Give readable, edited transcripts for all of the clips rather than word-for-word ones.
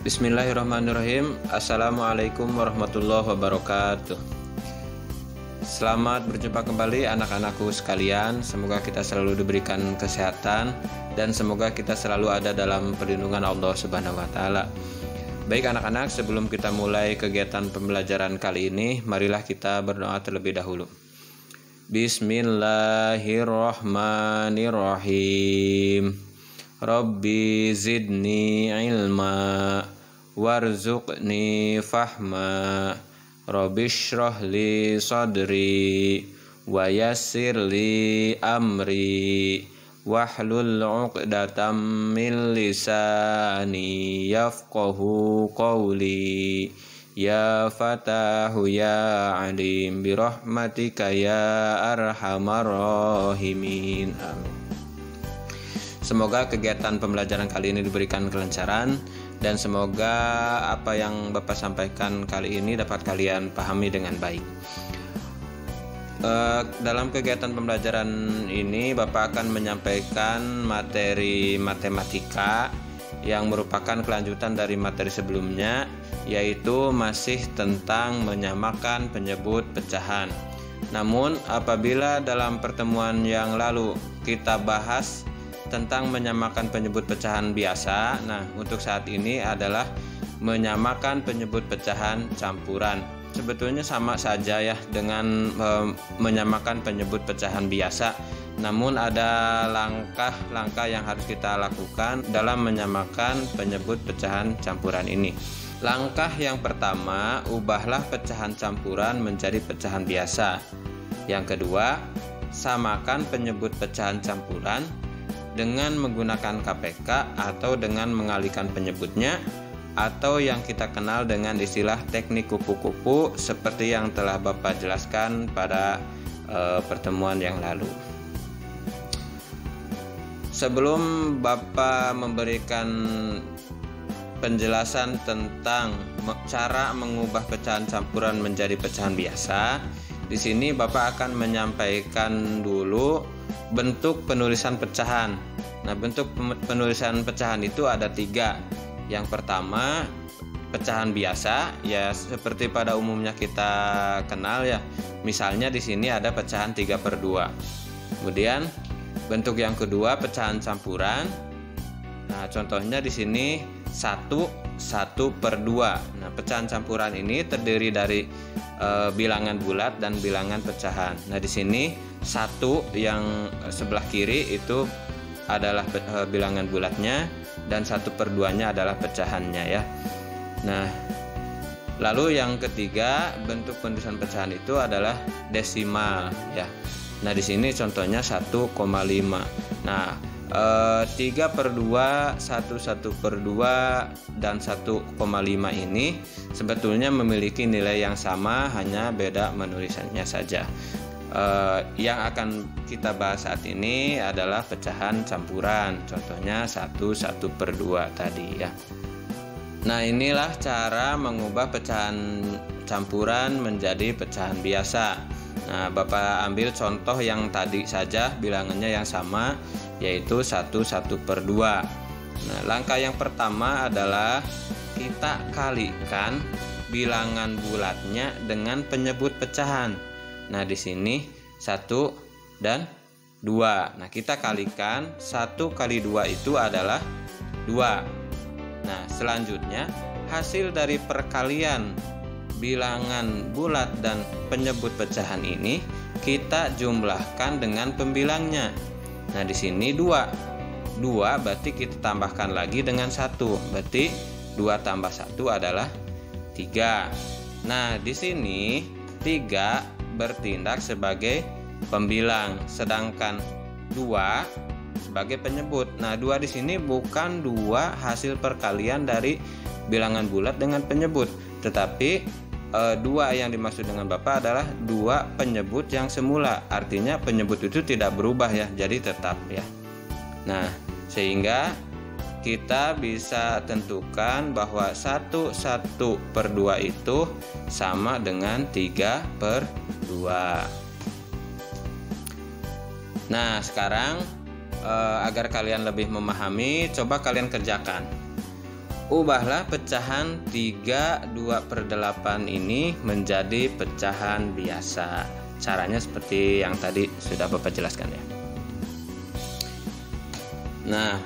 Bismillahirrahmanirrahim. Assalamualaikum warahmatullahi wabarakatuh. Selamat berjumpa kembali anak-anakku sekalian. Semoga kita selalu diberikan kesehatan dan semoga kita selalu ada dalam perlindungan Allah Subhanahu wa taala. Baik anak-anak, sebelum kita mulai kegiatan pembelajaran kali ini, marilah kita berdoa terlebih dahulu. Bismillahirrahmanirrahim. Rabbi zidni ilma warzuqni fahma. Rabbi shrah li sadri wa yassir li amri wahlul 'uqdatam min lisani yafqahu qawli. Ya Fatahu ya Alim birahmatika ya arhamar rahimin. Amin. Semoga kegiatan pembelajaran kali ini diberikan kelancaran dan semoga apa yang Bapak sampaikan kali ini dapat kalian pahami dengan baik. Dalam kegiatan pembelajaran ini Bapak akan menyampaikan materi matematika yang merupakan kelanjutan dari materi sebelumnya, yaitu masih tentang menyamakan penyebut pecahan. Namun apabila dalam pertemuan yang lalu kita bahas tentang menyamakan penyebut pecahan biasa, nah untuk saat ini adalah menyamakan penyebut pecahan campuran. Sebetulnya sama saja ya dengan menyamakan penyebut pecahan biasa, namun ada langkah-langkah yang harus kita lakukan dalam menyamakan penyebut pecahan campuran ini. Langkah yang pertama, ubahlah pecahan campuran menjadi pecahan biasa. Yang kedua, samakan penyebut pecahan campuran dengan menggunakan KPK atau dengan mengalihkan penyebutnya, atau yang kita kenal dengan istilah teknik kupu-kupu seperti yang telah Bapak jelaskan pada pertemuan yang lalu. Sebelum Bapak memberikan penjelasan tentang cara mengubah pecahan campuran menjadi pecahan biasa, di sini Bapak akan menyampaikan dulu bentuk penulisan pecahan. Nah, bentuk penulisan pecahan itu ada 3. Yang pertama, pecahan biasa, ya seperti pada umumnya kita kenal ya. Misalnya di sini ada pecahan 3/2. Kemudian bentuk yang kedua, pecahan campuran. Nah, contohnya di sini 1/2. Nah, pecahan campuran ini terdiri dari bilangan bulat dan bilangan pecahan. Nah, di sini 1 yang sebelah kiri itu adalah bilangan bulatnya dan 1/2-nya adalah pecahannya ya. Nah, lalu yang ketiga, bentuk penulisan pecahan itu adalah desimal ya. Nah, di sini contohnya 1,5. Nah, 3/2, 1/2 dan 1,5 ini sebetulnya memiliki nilai yang sama, hanya beda menulisannya saja. Yang akan kita bahas saat ini adalah pecahan campuran, contohnya 1/2 tadi ya. Nah, inilah cara mengubah pecahan campuran menjadi pecahan biasa. Nah, Bapak ambil contoh yang tadi saja, bilangannya yang sama, yaitu 1/2. Nah, langkah yang pertama adalah kita kalikan bilangan bulatnya dengan penyebut pecahan. Nah, di sini 1 dan 2. Nah, kita kalikan 1 kali 2 itu adalah 2. Nah, selanjutnya hasil dari perkalian bilangan bulat dan penyebut pecahan ini kita jumlahkan dengan pembilangnya. Nah, di sini 2 berarti kita tambahkan lagi dengan 1. Berarti 2 tambah 1 adalah 3. Nah, di sini 3 bertindak sebagai pembilang, sedangkan 2 sebagai penyebut. Nah, 2 di sini bukan 2 hasil perkalian dari bilangan bulat dengan penyebut, tetapi 2 yang dimaksud dengan Bapak adalah 2 penyebut yang semula. Artinya penyebut itu tidak berubah ya, jadi tetap ya. Nah, sehingga kita bisa tentukan bahwa 1/2 itu sama dengan 3/2. Nah, sekarang agar kalian lebih memahami, coba kalian kerjakan. Ubahlah pecahan 3/2/8 ini menjadi pecahan biasa. Caranya seperti yang tadi sudah Bapak jelaskan ya. Nah,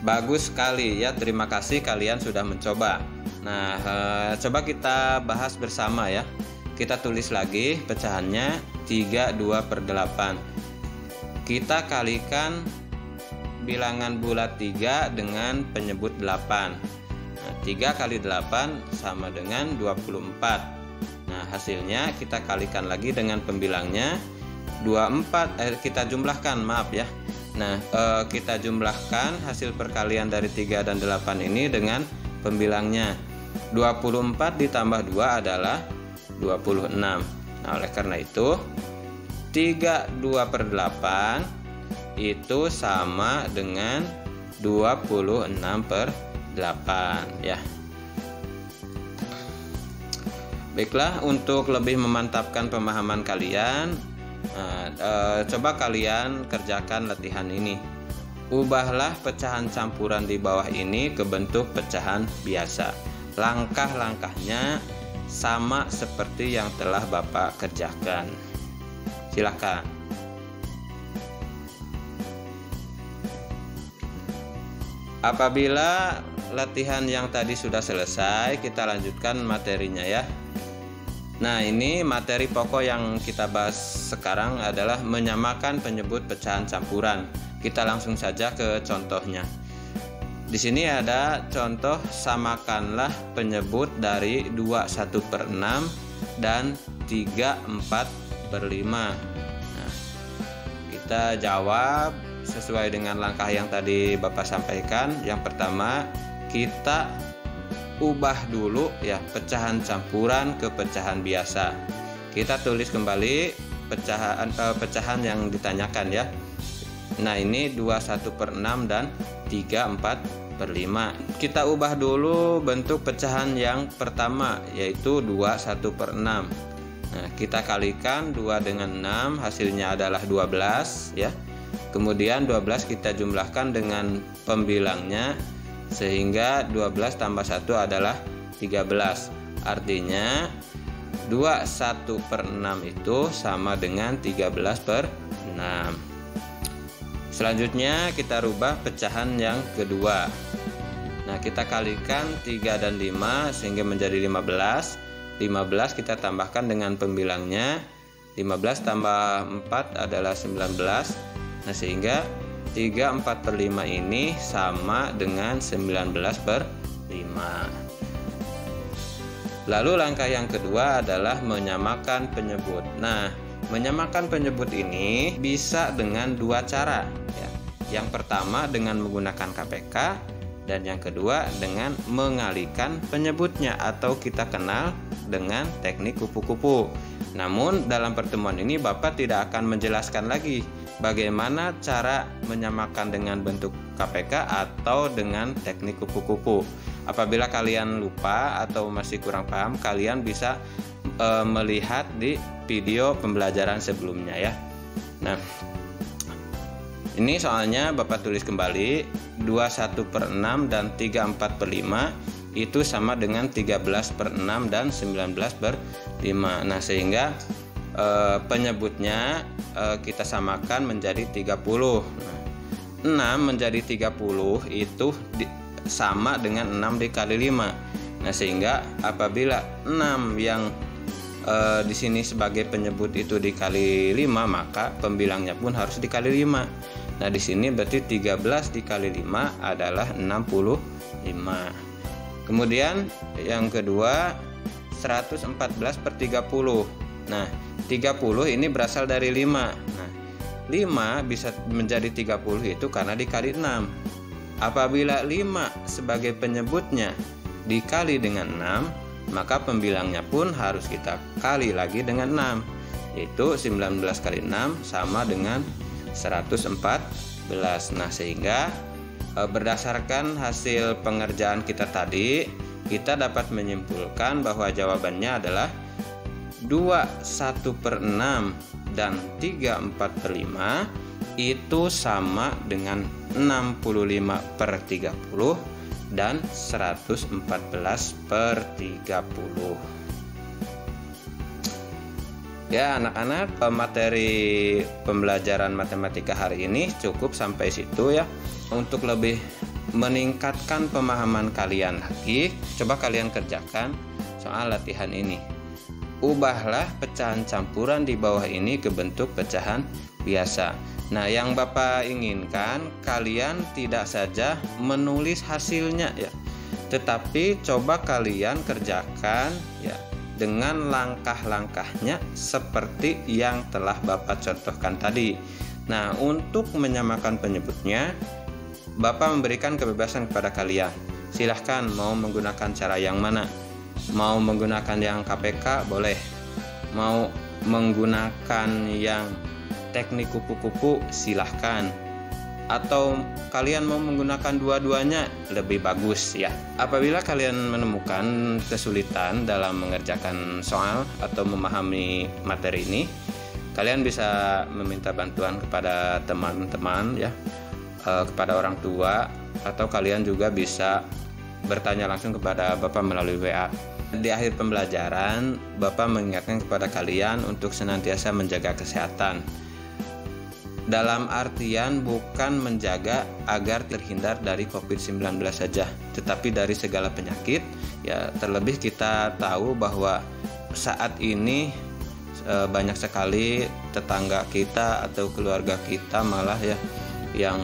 bagus sekali ya. Terima kasih kalian sudah mencoba. Nah, coba kita bahas bersama ya. Kita tulis lagi pecahannya 3/2/8. Kita kalikan bilangan bulat 3 dengan penyebut 8. 3 kali 8 sama dengan 24. Nah, hasilnya kita kalikan lagi dengan pembilangnya 24. Kita jumlahkan, maaf ya. Nah, kita jumlahkan hasil perkalian dari 3 dan 8 ini dengan pembilangnya. 24 ditambah 2 adalah 26. Nah, oleh karena itu 3/2/8 itu sama dengan 26/8 ya. Baiklah, untuk lebih memantapkan pemahaman kalian, coba kalian kerjakan latihan ini. Ubahlah pecahan campuran di bawah ini ke bentuk pecahan biasa. Langkah-langkahnya sama seperti yang telah Bapak kerjakan. Silakan. Apabila latihan yang tadi sudah selesai, kita lanjutkan materinya ya. Nah, ini materi pokok yang kita bahas sekarang adalah menyamakan penyebut pecahan campuran. Kita langsung saja ke contohnya. Di sini ada contoh samakanlah penyebut dari 2/1/6 dan 3/4/5. Nah, kita jawab sesuai dengan langkah yang tadi Bapak sampaikan. Yang pertama, kita ubah dulu ya pecahan campuran ke pecahan biasa. Kita tulis kembali pecahan yang ditanyakan ya. Nah, ini 2/1/6 dan 3/4/5. Kita ubah dulu bentuk pecahan yang pertama, yaitu 2/1/6. Nah, kita kalikan 2 dengan 6, hasilnya adalah 12 ya. Kemudian 12 kita jumlahkan dengan pembilangnya, sehingga 12 tambah 1 adalah 13. Artinya 2/1/6 itu sama dengan 13/6. Selanjutnya kita rubah pecahan yang kedua. Nah, kita kalikan 3 dan 5 sehingga menjadi 15. 15 kita tambahkan dengan pembilangnya. 15 tambah 4 adalah 19. Nah, sehingga 3/4/5 ini sama dengan 19/5. Lalu langkah yang kedua adalah menyamakan penyebut. Nah, menyamakan penyebut ini bisa dengan dua cara ya. Yang pertama dengan menggunakan KPK, dan yang kedua dengan mengalihkan penyebutnya atau kita kenal dengan teknik kupu-kupu. Namun dalam pertemuan ini Bapak tidak akan menjelaskan lagi bagaimana cara menyamakan dengan bentuk KPK atau dengan teknik kupu-kupu. Apabila kalian lupa atau masih kurang paham, kalian bisa melihat di video pembelajaran sebelumnya ya. Nah, ini soalnya Bapak tulis kembali 2/1/6 dan 3/4/5 itu sama dengan 13/6 dan 19/5. Nah, sehingga penyebutnya kita samakan menjadi 30. Nah, 6 menjadi 30 itu sama dengan 6 dikali 5. Nah, sehingga apabila 6 yang di sini sebagai penyebut itu dikali 5, maka pembilangnya pun harus dikali 5. Nah, di sini berarti 13 dikali 5 adalah 65. Kemudian yang kedua 114/30. Nah, 30 ini berasal dari 5. Nah, 5 bisa menjadi 30 itu karena dikali 6. Apabila 5 sebagai penyebutnya dikali dengan 6, maka pembilangnya pun harus kita kali lagi dengan 6, yaitu 19 kali 6 sama dengan 114. Nah, sehingga berdasarkan hasil pengerjaan kita tadi, kita dapat menyimpulkan bahwa jawabannya adalah 2/1/6 dan 3/4/5 itu sama dengan 65/30 dan 114/30. Ya anak-anak, materi pembelajaran matematika hari ini cukup sampai situ ya. Untuk lebih meningkatkan pemahaman kalian lagi, coba kalian kerjakan soal latihan ini. Ubahlah pecahan campuran di bawah ini ke bentuk pecahan biasa. Nah, yang Bapak inginkan kalian tidak saja menulis hasilnya ya, tetapi coba kalian kerjakan ya dengan langkah-langkahnya seperti yang telah Bapak contohkan tadi. Nah, untuk menyamakan penyebutnya, Bapak memberikan kebebasan kepada kalian. Silahkan mau menggunakan cara yang mana. Mau menggunakan yang KPK boleh. Mau menggunakan yang teknik kupu-kupu silahkan. Atau kalian mau menggunakan dua-duanya lebih bagus ya. Apabila kalian menemukan kesulitan dalam mengerjakan soal atau memahami materi ini, kalian bisa meminta bantuan kepada teman-teman ya, kepada orang tua, atau kalian juga bisa bertanya langsung kepada Bapak melalui WA. Di akhir pembelajaran, Bapak mengingatkan kepada kalian untuk senantiasa menjaga kesehatan. Dalam artian bukan menjaga agar terhindar dari COVID-19 saja, tetapi dari segala penyakit. Ya, terlebih kita tahu bahwa saat ini banyak sekali tetangga kita atau keluarga kita malah ya yang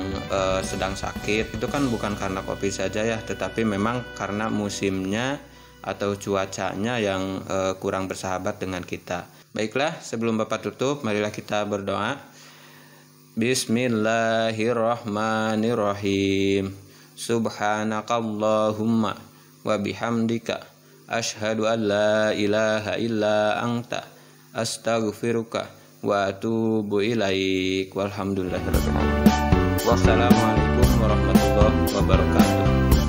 sedang sakit. Itu kan bukan karena COVID saja ya, tetapi memang karena musimnya atau cuacanya yang kurang bersahabat dengan kita. Baiklah, sebelum Bapak tutup, marilah kita berdoa. Bismillahirrahmanirrahim. Subhanakallahumma wa bihamdika asyhadu an la ilaha illa anta astaghfiruka wa atubu ilaik. Walhamdulillahirabbil alamin. Wassalamualaikum warahmatullahi wabarakatuh.